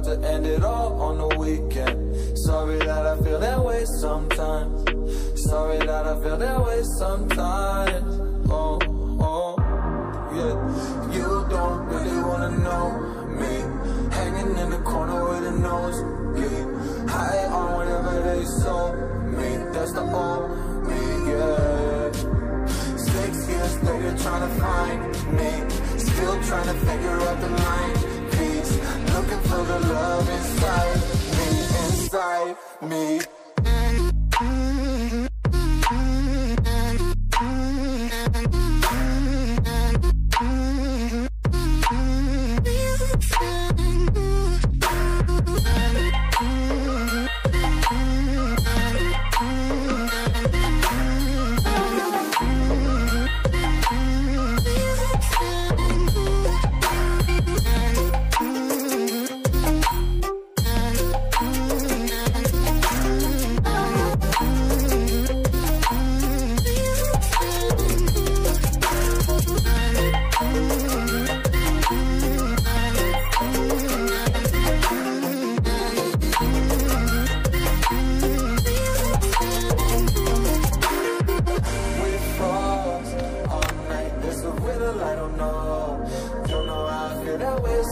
to end it all on the weekend. Sorry that I feel that way sometimes. Sorry that I feel that way sometimes. Oh, oh, yeah. You don't really wanna know me, hanging in the corner with a nosebleed, high on whatever they sold me. That's the old me, yeah. 6 years later, trying to find me, still trying to figure out the mind piece, looking for the love inside me, inside me.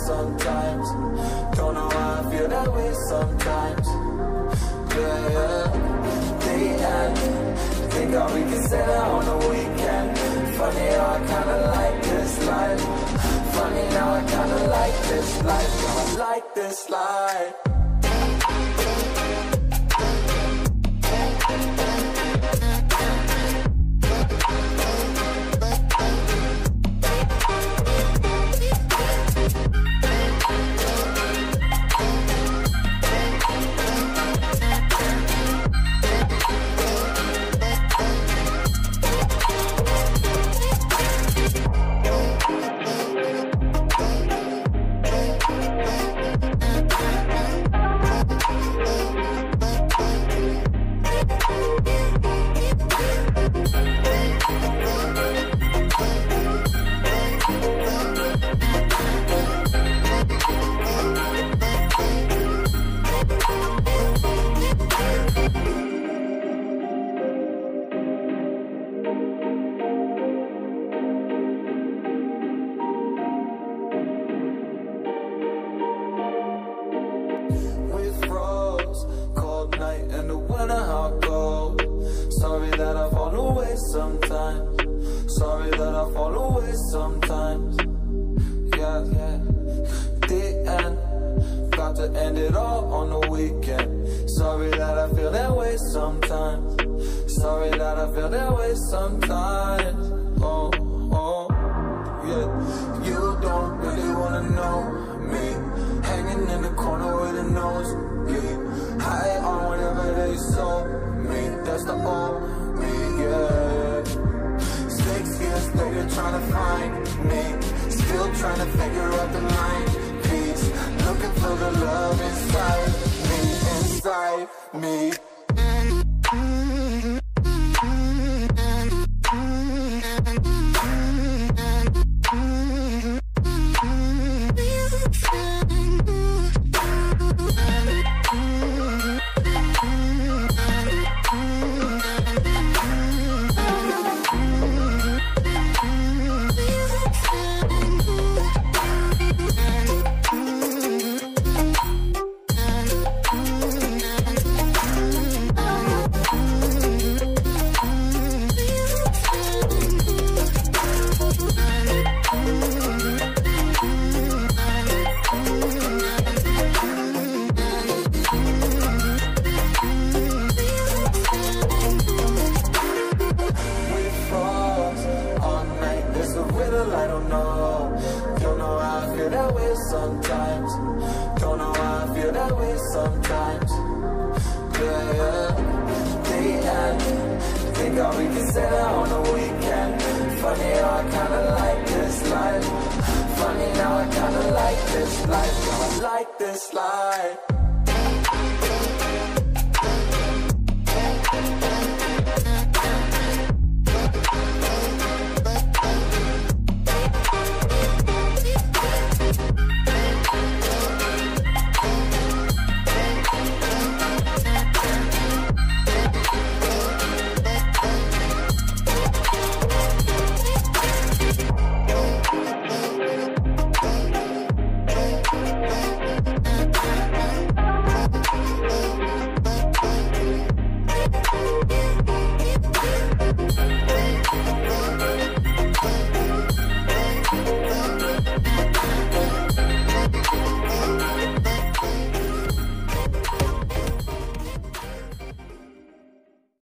Sometimes, don't know why I feel that way sometimes. Yeah, yeah. The end. Think how we can say that on the weekend. Funny how I kinda like this life. Funny how I kinda like this life. How I like this life. Sorry that I fall away sometimes. Sorry that I fall away sometimes. Yeah, yeah. The end. Got to end it all on the weekend. Sorry that I feel that way sometimes. Sorry that I feel that way sometimes. Oh, oh, yeah. You don't really wanna know me, hanging in the corner with a nosebleed, high on whatever they sold me. That's the old me, yeah. 6 years later, trying to find me, still trying to figure out the mind piece, looking for the love inside me, inside me. Sometimes, don't know why I feel that way sometimes. Yeah, yeah. The end. Think how we can say that on the weekend. Funny how I kinda like this life. Funny how I kinda like this life. How I like this life.